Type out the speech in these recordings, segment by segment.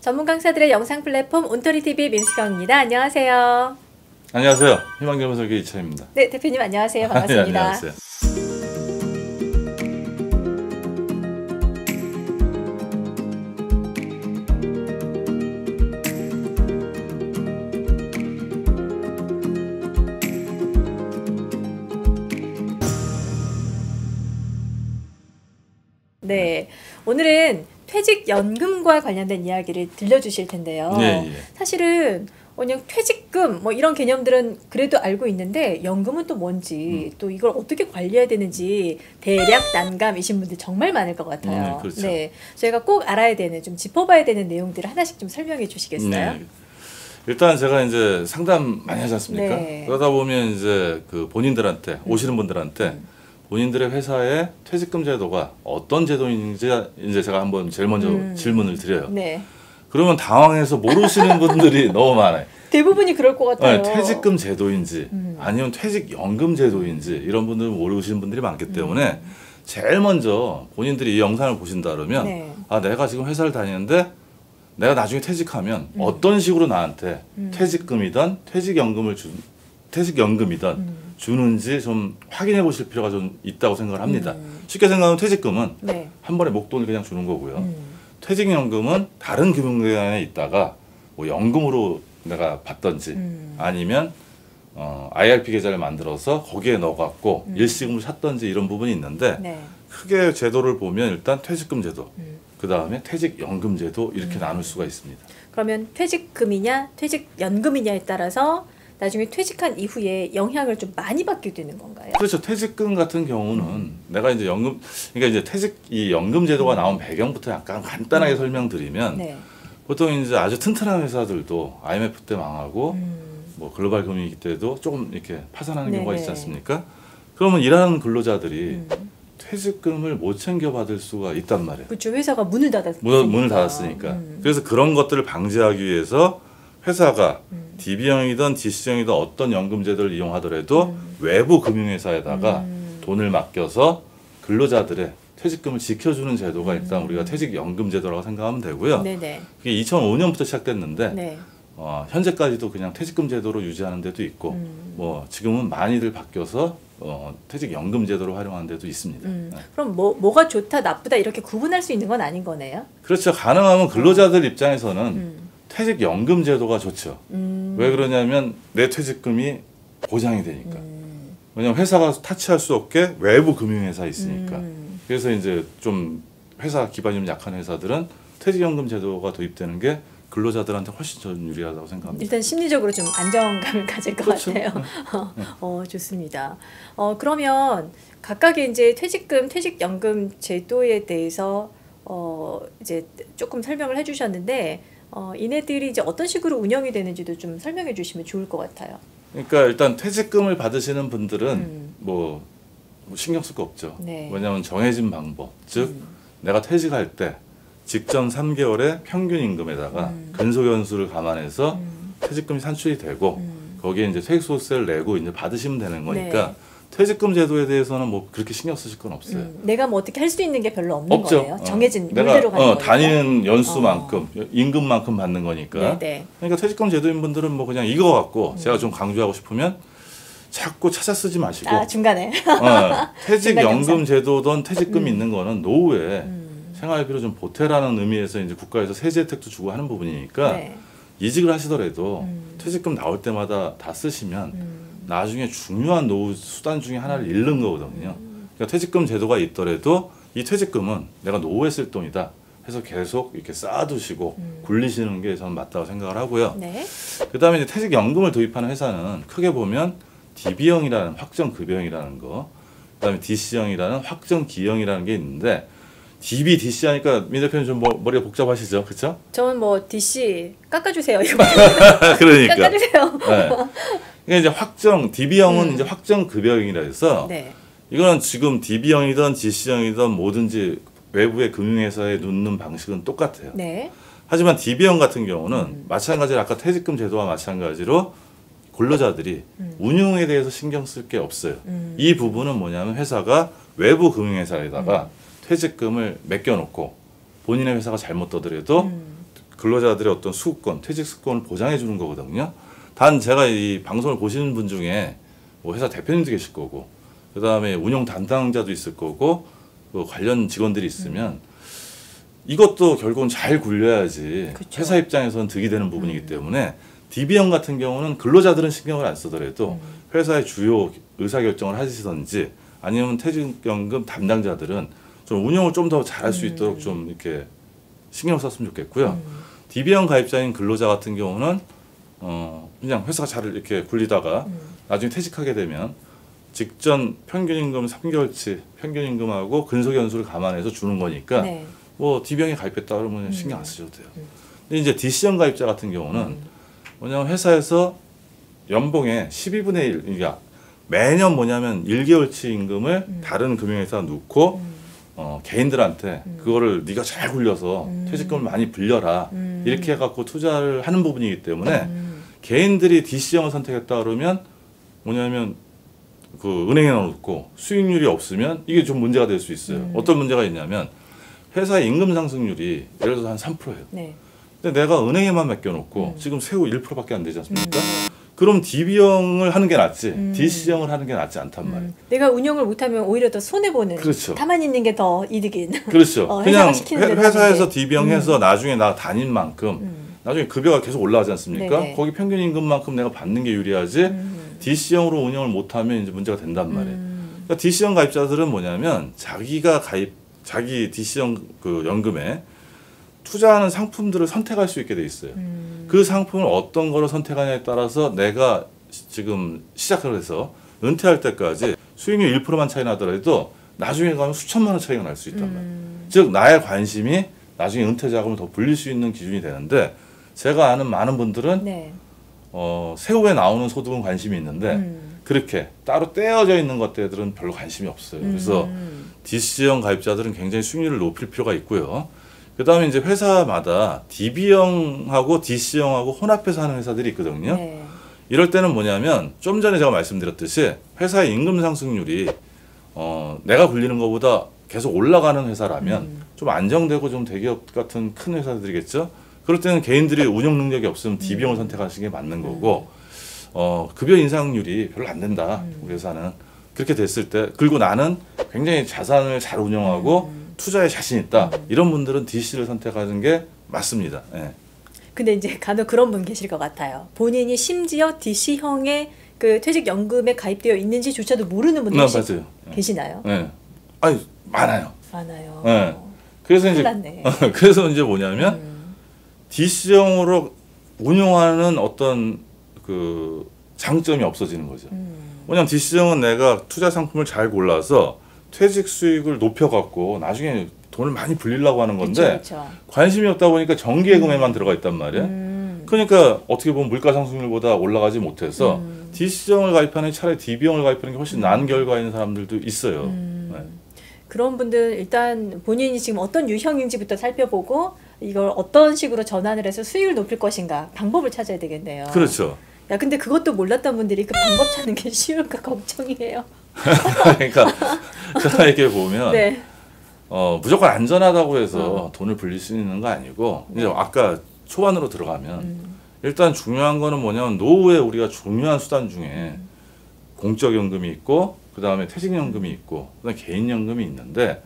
전문 강사들의 영상 플랫폼 온토리TV 민수경입니다. 안녕하세요. 안녕하세요. 희망경영설계 이차입니다. 네, 대표님 안녕하세요. 반갑습니다. 네, 안녕하세요. 네, 오늘은 퇴직연금과 관련된 이야기를 들려주실 텐데요. 예. 사실은 그냥 퇴직금 뭐 이런 개념들은 그래도 알고 있는데 연금은 또 뭔지 또 이걸 어떻게 관리해야 되는지 대략 난감이신 분들 정말 많을 것 같아요. 그렇죠. 네, 저희가 꼭 알아야 되는 좀 짚어봐야 되는 내용들을 하나씩 좀 설명해 주시겠어요? 네. 일단 제가 이제 상담 많이 하지 않습니까? 네. 그러다 보면 이제 그 본인들한테 오시는 분들한테 본인들의 회사의 퇴직금 제도가 어떤 제도인지 이제 제가 한번 제일 먼저 질문을 드려요. 네. 그러면 당황해서 모르시는 분들이 너무 많아요. 대부분이 그럴 것 같아요. 네, 퇴직금 제도인지 아니면 퇴직연금 제도인지 이런 분들은 모르시는 분들이 많기 때문에 제일 먼저 본인들이 이 영상을 보신다 그러면 네. 아, 내가 지금 회사를 다니는데 내가 나중에 퇴직하면 어떤 식으로 나한테 퇴직금이든 퇴직연금이든 주는지 좀 확인해 보실 필요가 좀 있다고 생각을 합니다. 쉽게 생각하면 퇴직금은 네. 한 번에 목돈을 그냥 주는 거고요. 퇴직연금은 다른 금융기관에 있다가 뭐 연금으로 내가 받던지 아니면 IRP 계좌를 만들어서 거기에 넣어갖고 일시금을 샀던지 이런 부분이 있는데 네. 크게 제도를 보면 일단 퇴직금 제도, 그 다음에 퇴직연금 제도 이렇게 나눌 수가 있습니다. 그러면 퇴직금이냐 퇴직연금이냐에 따라서 나중에 퇴직한 이후에 영향을 좀 많이 받게 되는 건가요? 그렇죠. 퇴직금 같은 경우는 내가 이제 그러니까 이제 이 연금 제도가 나온 배경부터 약간 간단하게 설명드리면 네. 보통 이제 아주 튼튼한 회사들도 IMF 때 망하고 뭐 글로벌 금융위기 때도 조금 이렇게 파산하는 경우가 있지 않습니까? 그러면 일하는 근로자들이 퇴직금을 못 챙겨 받을 수가 있단 말이에요. 그렇죠. 회사가 문을 닫았으니까. 문을 닫았으니까. 그래서 그런 것들을 방지하기 위해서 회사가 DB형이든 DC형이든 어떤 연금 제도를 이용하더라도 외부 금융회사에다가 돈을 맡겨서 근로자들의 퇴직금을 지켜주는 제도가 일단 우리가 퇴직연금 제도라고 생각하면 되고요. 네네. 그게 2005년부터 시작됐는데 네. 현재까지도 그냥 퇴직금 제도로 유지하는 데도 있고 뭐 지금은 많이들 바뀌어서 퇴직연금 제도로 활용하는 데도 있습니다. 네. 그럼 뭐가 좋다 나쁘다 이렇게 구분할 수 있는 건 아닌 거네요? 그렇죠. 가능하면 근로자들 입장에서는 퇴직연금 제도가 좋죠. 왜 그러냐면 내 퇴직금이 보장이 되니까. 왜냐면 회사가 타치할 수 없게 외부 금융회사 있으니까. 그래서 이제 좀 회사 기반이 좀 약한 회사들은 퇴직연금 제도가 도입되는 게 근로자들한테 훨씬 더 유리하다고 생각합니다. 일단 심리적으로 좀 안정감을 가질 것 그렇죠. 같아요. 좋습니다. 그러면 각각의 이제 퇴직금, 퇴직연금 제도에 대해서 이제 조금 설명을 해주셨는데 이네들이 이제 어떤 식으로 운영이 되는지도 좀 설명해 주시면 좋을 것 같아요. 그러니까 일단 퇴직금을 받으시는 분들은 뭐 신경 쓸 거 없죠. 네. 왜냐하면 정해진 방법, 즉 내가 퇴직할 때 직전 3개월의 평균 임금에다가 근속연수를 감안해서 퇴직금이 산출이 되고 거기에 이제 퇴직소득세를 내고 이제 받으시면 되는 거니까 네. 퇴직금 제도에 대해서는 뭐 그렇게 신경 쓰실 건 없어요. 내가 뭐 어떻게 할 수 있는 게 별로 없는 없죠. 거예요. 정해진 내가 룰대로 가는 거니까. 다니는 연수만큼 임금만큼 받는 거니까. 네네. 그러니까 퇴직금 제도인 분들은 뭐 그냥 이거 갖고 제가 좀 강조하고 싶으면 자꾸 찾아 쓰지 마시고 중간에. 퇴직연금 제도든 퇴직금 있는 거는 노후에 생활비로 좀 보태라는 의미에서 이제 국가에서 세제 혜택도 주고 하는 부분이니까 네. 이직을 하시더라도 퇴직금 나올 때마다 다 쓰시면 나중에 중요한 노후 수단 중에 하나를 잃는 거거든요. 그러니까 퇴직금 제도가 있더라도 이 퇴직금은 내가 노후에 쓸 돈이다 해서 계속 이렇게 쌓아두시고 굴리시는 게 저는 맞다고 생각을 하고요. 네. 그 다음에 이제 퇴직연금을 도입하는 회사는 크게 보면 DB형이라는 확정급여형이라는 거, 그 다음에 DC형이라는 확정기형이라는 게 있는데 DB, DC 하니까 민 대표님 좀 머리가 복잡하시죠? 그렇죠? 저는 뭐 DC 깎아주세요. 이거 그러니까. 깎아주세요. 네. 그러니까 이제 DB형은 이제 확정급여형이라 해서 네. 이거는 지금 DB형이든 DC형이든 뭐든지 외부의 금융회사에 넣는 방식은 똑같아요. 네. 하지만 DB형 같은 경우는 마찬가지로 아까 퇴직금 제도와 마찬가지로 근로자들이 운용에 대해서 신경 쓸 게 없어요. 이 부분은 뭐냐면 회사가 외부 금융회사에다가 퇴직금을 맡겨놓고 본인의 회사가 잘못 떠더라도 근로자들의 어떤 수급권, 퇴직 수급권을 보장해 주는 거거든요. 단 제가 이 방송을 보시는 분 중에 뭐 회사 대표님도 계실 거고, 그 다음에 운영 담당자도 있을 거고, 그 관련 직원들이 있으면 이것도 결국은 잘 굴려야지 그쵸. 회사 입장에서는 득이 되는 부분이기 때문에 DB형 같은 경우는 근로자들은 신경을 안 쓰더라도 회사의 주요 의사결정을 하시든지 아니면 퇴직연금 담당자들은 좀 운영을 좀 더 잘할 수 있도록 좀 이렇게 신경 썼으면 좋겠고요. DB형 가입자인 근로자 같은 경우는 그냥 회사가 잘 이렇게 굴리다가 나중에 퇴직하게 되면 직전 평균임금 3개월치 평균임금하고 근속연수를 감안해서 주는 거니까 네. 뭐 D병에 가입했다 그러면 신경 안 쓰셔도 돼요. 근데 이제 D형 가입자 같은 경우는 뭐냐면 회사에서 연봉의 12분의 1, 그러니까 매년 뭐냐면 1개월치 임금을 다른 금융회사에 넣고 개인들한테 그거를 네가 잘 굴려서 퇴직금을 많이 불려라 이렇게 해갖고 투자를 하는 부분이기 때문에 개인들이 DC형을 선택했다 그러면 뭐냐면 그 은행에 넣어놓고 수익률이 없으면 이게 좀 문제가 될 수 있어요. 어떤 문제가 있냐면 회사의 임금 상승률이 예를 들어서 한 3%예요. 네. 근데 내가 은행에만 맡겨놓고 지금 세후 1%밖에 안 되지 않습니까? 그럼 DB형을 하는 게 낫지 DC형을 하는 게 낫지 않단 말이에요. 내가 운영을 못하면 오히려 더 손해보는. 그렇죠. 가만히 있는 게 더 이득인. 그렇죠. 회사가 그냥 시키는 대로 회사에서 하는데. DB형 해서 나중에 나 다닌 만큼 나중에 급여가 계속 올라가지 않습니까? 네네. 거기 평균 임금만큼 내가 받는 게 유리하지 DC형으로 운영을 못하면 이제 문제가 된단 말이에요. 그러니까 DC형 가입자들은 뭐냐면 자기 DC형 그 연금에 투자하는 상품들을 선택할 수 있게 돼 있어요. 그 상품을 어떤 거를 선택하냐에 따라서 내가 지금 시작을 해서 은퇴할 때까지 수익률 1%만 차이 나더라도 나중에 가면 수천만 원 차이가 날 수 있단 말이에요. 즉 나의 관심이 나중에 은퇴 자금을 더 불릴 수 있는 기준이 되는데 제가 아는 많은 분들은 네. 세후에 나오는 소득은 관심이 있는데 그렇게 따로 떼어져 있는 것들은 별로 관심이 없어요. 그래서 DC형 가입자들은 굉장히 수익률을 높일 필요가 있고요. 그 다음에 이제 회사마다 DB형하고 DC형하고 혼합해서 하는 회사들이 있거든요. 네. 이럴 때는 뭐냐면 좀 전에 제가 말씀드렸듯이 회사의 임금 상승률이 내가 굴리는 것보다 계속 올라가는 회사라면 좀 안정되고 좀 대기업 같은 큰 회사들이겠죠. 그럴 때는 개인들이 운영 능력이 없으면 DB형을 선택하시는 게 맞는 거고 급여 인상률이 별로 안 된다. 우리 회사는 그렇게 됐을 때 그리고 나는 굉장히 자산을 잘 운영하고 투자에 자신 있다. 이런 분들은 DC를 선택하는 게 맞습니다. 예. 근데 이제 간혹 그런 분 계실 것 같아요. 본인이 심지어 DC형의 그 퇴직연금에 가입되어 있는지조차도 모르는 분들 맞아요. 계시나요? 예. 아니 많아요. 많아요. 예. 그래서 이제 큰일 났네. 그래서 이제 뭐냐면 DC형으로 운용하는 어떤 그 장점이 없어지는 거죠. 왜냐면 DC형은 내가 투자 상품을 잘 골라서 퇴직 수익을 높여갖고 나중에 돈을 많이 불리려고 하는 건데 그쵸. 관심이 없다 보니까 정기예금에만 들어가 있단 말이에요. 그러니까 어떻게 보면 물가 상승률보다 올라가지 못해서 DC형을 가입하는 차라리 DB형을 가입하는 게 훨씬 나은 결과가 있는 사람들도 있어요. 네. 그런 분들 일단 본인이 지금 어떤 유형인지부터 살펴보고 이걸 어떤 식으로 전환을 해서 수익을 높일 것인가 방법을 찾아야 되겠네요. 그렇죠. 야 근데 그것도 몰랐던 분들이 그 방법 찾는 게 쉬울까 걱정이에요. 그러니까 제가 이렇게 보면 네. 무조건 안전하다고 해서 돈을 불릴 수 있는 거 아니고 이제 아까 초반으로 들어가면 일단 중요한 거는 뭐냐면 노후에 우리가 중요한 수단 중에 공적연금이 있고 그 다음에 퇴직연금이 있고 그다음에 개인연금이 있는데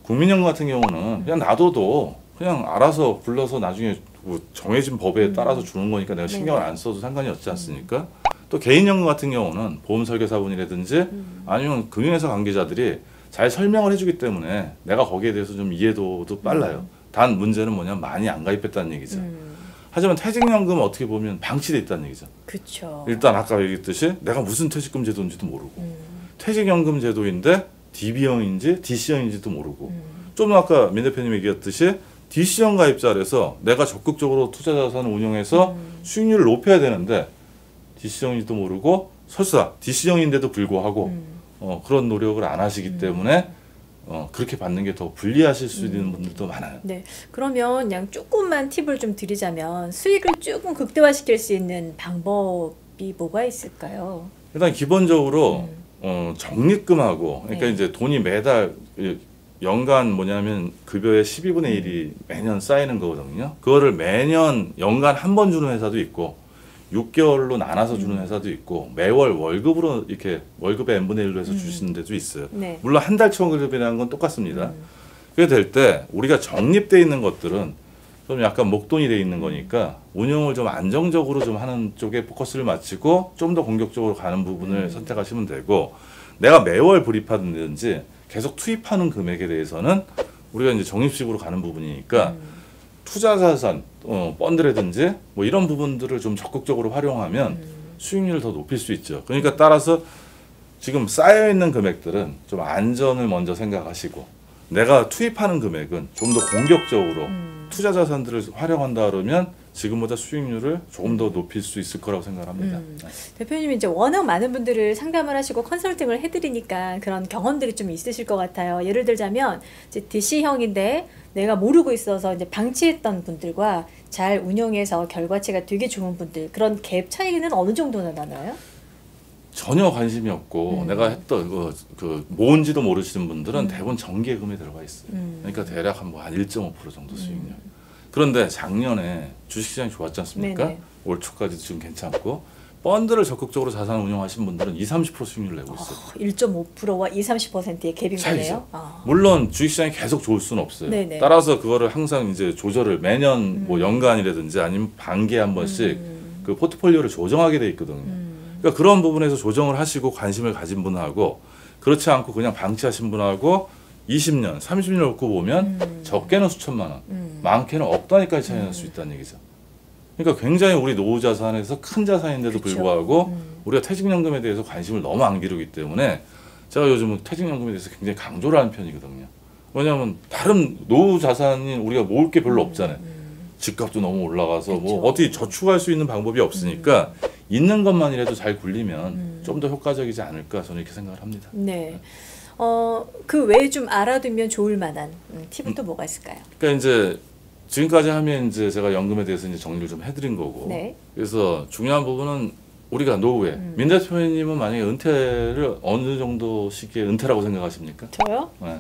국민연금 같은 경우는 그냥 놔둬도 그냥 알아서 불러서 나중에 뭐 정해진 법에 따라서 주는 거니까 내가 신경을 안 써도 상관이 없지 않습니까? 또 개인연금 같은 경우는 보험 설계사분이라든지 아니면 금융회사 관계자들이 잘 설명을 해주기 때문에 내가 거기에 대해서 좀 이해도도 빨라요. 단 문제는 뭐냐면 많이 안 가입했다는 얘기죠. 하지만 퇴직연금은 어떻게 보면 방치돼 있다는 얘기죠. 그렇죠. 일단 아까 얘기했듯이 내가 무슨 퇴직금 제도인지도 모르고 퇴직연금 제도인데 DB형인지 DC형인지도 모르고 좀 아까 민 대표님이 얘기했듯이 DC형 가입자라서 내가 적극적으로 투자 자산을 운영해서 수익률을 높여야 되는데 DC형인지도 모르고 설사 DC형인데도 불구하고 그런 노력을 안 하시기 때문에 그렇게 받는 게 더 불리하실 수 있는 분들도 많아요. 네, 그러면 그냥 조금만 팁을 좀 드리자면 수익을 조금 극대화시킬 수 있는 방법이 뭐가 있을까요? 일단 기본적으로 적립금하고 그러니까 네. 이제 돈이 매달 연간 뭐냐면 급여의 12분의 1이 매년 쌓이는 거거든요. 그거를 매년 연간 한 번 주는 회사도 있고 6개월로 나눠서 주는 회사도 있고 매월 월급으로 이렇게 월급의 n분의 1로 해서 주시는 데도 있어요. 네. 물론 한 달 초급이라는 건 똑같습니다. 그게 될 때 우리가 적립돼 있는 것들은 좀 약간 목돈이 돼 있는 거니까 운영을 좀 안정적으로 좀 하는 쪽에 포커스를 맞추고 좀 더 공격적으로 가는 부분을 선택하시면 되고, 내가 매월 불입하든지 계속 투입하는 금액에 대해서는 우리가 이제 적립식으로 가는 부분이니까 투자자산, 펀드라든지 뭐 이런 부분들을 좀 적극적으로 활용하면 수익률을 더 높일 수 있죠. 그러니까 따라서 지금 쌓여 있는 금액들은 좀 안전을 먼저 생각하시고, 내가 투입하는 금액은 좀 더 공격적으로 투자 자산들을 활용한다 그러면 지금보다 수익률을 조금 더 높일 수 있을 거라고 생각합니다. 대표님이 이제 워낙 많은 분들을 상담을 하시고 컨설팅을 해드리니까 그런 경험들이 좀 있으실 것 같아요. 예를 들자면 이제 DC형인데 내가 모르고 있어서 이제 방치했던 분들과 잘 운영해서 결과치가 되게 좋은 분들, 그런 갭 차이는 어느 정도나 나나요? 전혀 관심이 없고 내가 했던 그 모은지도 모르시는 분들은 대부분 정기예금에 들어가 있어요. 그러니까 대략 한 1.5% 정도 수익률. 그런데 작년에 주식시장이 좋았지 않습니까? 네네. 올 초까지 지금 괜찮고 펀드를 적극적으로 자산 운용하신 분들은 20-30% 수익률 내고 있어요. 1.5%와 20-30%의 갭인 차이죠. 거네요. 물론 주식시장이 계속 좋을 수는 없어요. 네네. 따라서 그거를 항상 이제 조절을 매년 뭐 연간이라든지 아니면 반기에 한 번씩 그 포트폴리오를 조정하게 돼 있거든요. 그러니까 그런 부분에서 조정을 하시고 관심을 가진 분하고 그렇지 않고 그냥 방치하신 분하고 20년, 30년 놓고 보면 적게는 수천만 원, 많게는 억 단위까지 차이 날 수 있다는 얘기죠. 그러니까 굉장히 우리 노후 자산에서 큰 자산인데도 그쵸. 불구하고 우리가 퇴직연금에 대해서 관심을 너무 안 기르기 때문에 제가 요즘은 퇴직연금에 대해서 굉장히 강조를 하는 편이거든요. 왜냐하면 다른 노후 자산인 우리가 모을 게 별로 없잖아요. 집값도 너무 올라가서 그쵸. 뭐 어떻게 저축할 수 있는 방법이 없으니까 있는 것만이라도 잘 굴리면 좀 더 효과적이지 않을까 저는 이렇게 생각을 합니다. 네. 그 외에 좀 알아두면 좋을 만한 팁은 또 뭐가 있을까요? 그러니까 이제 지금까지 하면 이제 제가 연금에 대해서 이제 정리를 좀 해드린 거고, 네. 그래서 중요한 부분은 우리가 노후에 민 대표님은 만약에 은퇴를 어느 정도 시기에 은퇴라고 생각하십니까? 저요? 네.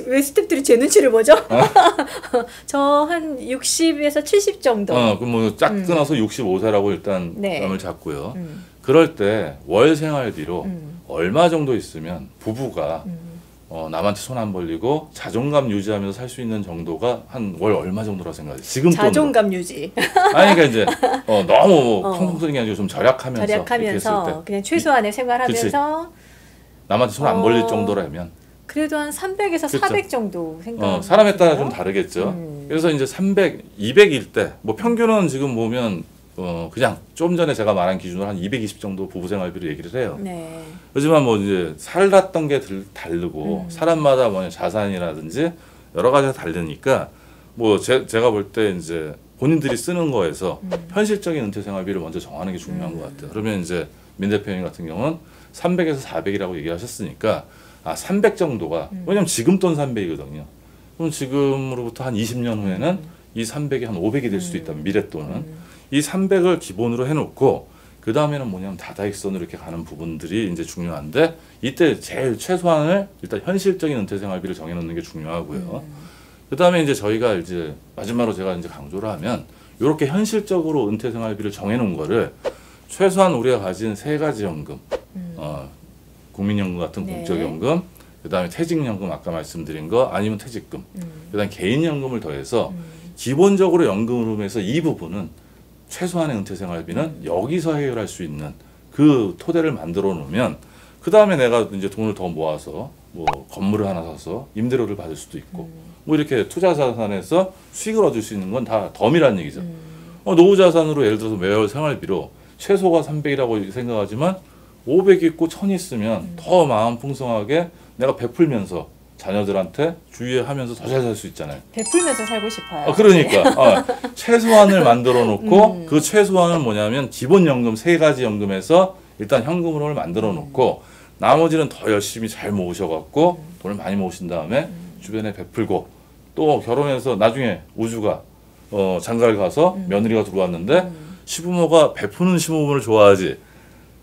왜 스태프들이 제 눈치를 보죠? 저 한 60에서 70 정도. 그럼 뭐 짝 끊어서 65세라고 일단 네. 감을 잡고요. 그럴 때 월 생활비로 얼마 정도 있으면 부부가 남한테 손 안 벌리고 자존감 유지하면서 살 수 있는 정도가 한 월 얼마 정도라고 생각해요? 지금 자존감 유지. 아니 그러니까 이제 너무 펑펑 쓰는 게 아니고 좀 절약하면서 이렇게 했을 절약하면서 때 그냥 최소한의 생활하면서 남한테 손 안 벌릴 정도라면 그래도 한 300에서 그쵸. 400 정도 생각. 사람에 따라 좀 다르겠죠. 그래서 이제 300, 200일 때 뭐 평균은 지금 보면 그냥 좀 전에 제가 말한 기준으로 한 220 정도 부부 생활비를 얘기를 해요. 네. 하지만 뭐 이제 살았던 게 다르고 사람마다 뭐 자산이라든지 여러 가지가 다르니까 뭐 제가 볼 때 이제 본인들이 쓰는 거에서 현실적인 은퇴 생활비를 먼저 정하는 게 중요한 것 같아요. 그러면 이제 민 대표님 같은 경우는 300에서 400이라고 얘기하셨으니까 300 정도가 왜냐면 지금 돈 300이거든요. 그럼 지금으로부터 한 20년 후에는 이 300이 한 500이 될 수도 있다면 미래 돈은 이 300을 기본으로 해놓고 그 다음에는 뭐냐면 다다익선으로 이렇게 가는 부분들이 이제 중요한데 이때 제일 최소한을 일단 현실적인 은퇴 생활비를 정해놓는 게 중요하고요. 그 다음에 이제 저희가 이제 마지막으로 제가 이제 강조를 하면 이렇게 현실적으로 은퇴 생활비를 정해놓은 거를 최소한 우리가 가진 세 가지 연금, 국민연금 같은 네. 공적연금, 그 다음에 퇴직연금 아까 말씀드린 거 아니면 퇴직금, 그 다음에 개인연금을 더해서 기본적으로 연금으로해서 이 부분은 최소한의 은퇴 생활비는 여기서 해결할 수 있는 그 토대를 만들어 놓으면 그 다음에 내가 이제 돈을 더 모아서 뭐 건물을 하나 사서 임대료를 받을 수도 있고 뭐 이렇게 투자 자산에서 수익을 얻을 수 있는 건 다 덤이라는 얘기죠. 노후 자산으로 예를 들어서 매월 생활비로 최소가 300이라고 생각하지만 500 있고 1000 있으면 더 마음 풍성하게 내가 베풀면서 자녀들한테 주의하면서 더 잘 살 수 있잖아요. 베풀면서 살고 싶어요. 그러니까 최소한을 만들어 놓고 그 최소한은 뭐냐면 기본연금 세 가지 연금에서 일단 현금으로 만들어 놓고 나머지는 더 열심히 잘 모으셔갖고 돈을 많이 모으신 다음에 주변에 베풀고 또 결혼해서 나중에 우주가 장가를 가서 며느리가 들어왔는데 시부모가 베푸는 시부모를 좋아하지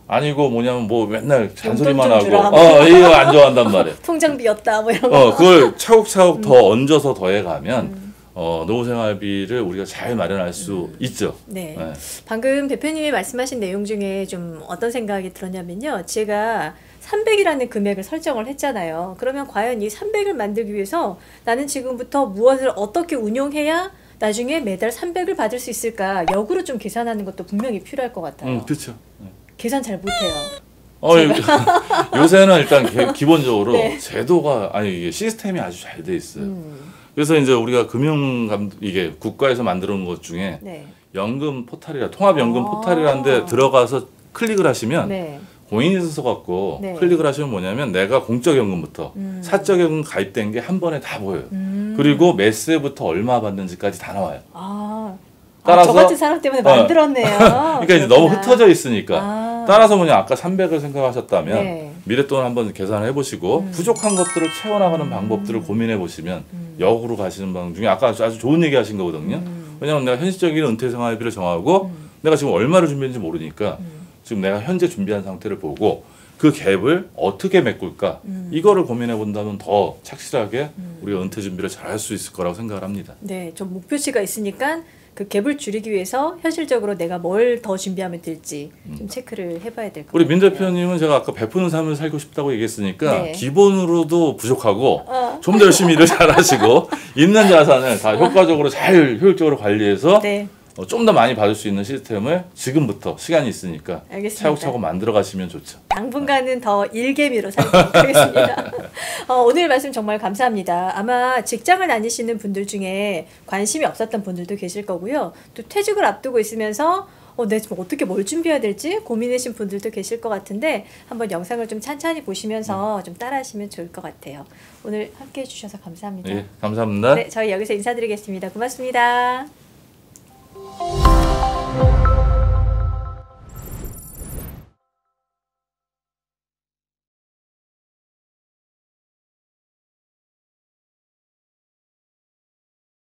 아니고 뭐냐면 뭐 맨날 잔소리만 용돈 좀 하고 주라. 이거 안 좋아한단 말이에요. 통장 비었다 뭐 이런 거. 그걸 차곡차곡 더 얹어서 더해가면 노후생활비를 우리가 잘 마련할 수 있죠. 네. 네. 방금 대표님이 말씀하신 내용 중에 좀 어떤 생각이 들었냐면요. 제가 300이라는 금액을 설정을 했잖아요. 그러면 과연 이 300을 만들기 위해서 나는 지금부터 무엇을 어떻게 운용해야 나중에 매달 300을 받을 수 있을까? 역으로 좀 계산하는 것도 분명히 필요할 것 같아요. 그렇죠. 계산 잘 못해요. 요새는 일단 기본적으로 네. 제도가 이게 시스템이 아주 잘 돼 있어요. 그래서 이제 우리가 이게 국가에서 만들어 놓은 것 중에 네. 연금 포탈이라 통합연금 포탈이라는데 들어가서 클릭을 하시면 네. 공인인증서 갖고 네. 클릭을 하시면 뭐냐면 내가 공적연금부터 사적연금 가입된 게 한 번에 다 보여요. 그리고 몇 세부터 얼마 받는지까지 다 나와요. 저 같은 사람 때문에 만들었네요. 그러니까 이제 너무 흩어져 있으니까. 아. 따라서 뭐냐 아까 300을 생각하셨다면 네. 미랫돈 한번 계산을 해보시고 부족한 것들을 채워나가는 방법들을 고민해 보시면 역으로 가시는 방법 중에 아까 아주 좋은 얘기 하신 거거든요. 왜냐하면 내가 현실적인 은퇴생활비를 정하고 내가 지금 얼마를 준비했는지 모르니까 지금 내가 현재 준비한 상태를 보고 그 갭을 어떻게 메꿀까 이거를 고민해 본다면 더 착실하게 우리가 은퇴 준비를 잘 할 수 있을 거라고 생각을 합니다. 네, 좀 목표치가 있으니까 그 갭을 줄이기 위해서 현실적으로 내가 뭘 더 준비하면 될지 좀 체크를 해봐야 될 것 같아요. 우리 민 대표님은 제가 아까 베푸는 삶을 살고 싶다고 얘기했으니까 네. 기본으로도 부족하고 좀 더 열심히 일을 잘하시고 있는 자산을 다 효과적으로 잘 효율적으로 관리해서 네, 좀 더 많이 받을 수 있는 시스템을 지금부터 시간이 있으니까 알겠습니다. 차곡차곡 만들어 가시면 좋죠. 당분간은 더 일개미로 살도록 하겠습니다. 오늘 말씀 정말 감사합니다. 아마 직장을 다니시는 분들 중에 관심이 없었던 분들도 계실 거고요. 또 퇴직을 앞두고 있으면서 내가 지금 어떻게 뭘 준비해야 될지 고민하신 분들도 계실 것 같은데 한번 영상을 좀 찬찬히 보시면서 좀 따라하시면 좋을 것 같아요. 오늘 함께해 주셔서 감사합니다. 예, 감사합니다. 네, 저희 여기서 인사드리겠습니다. 고맙습니다.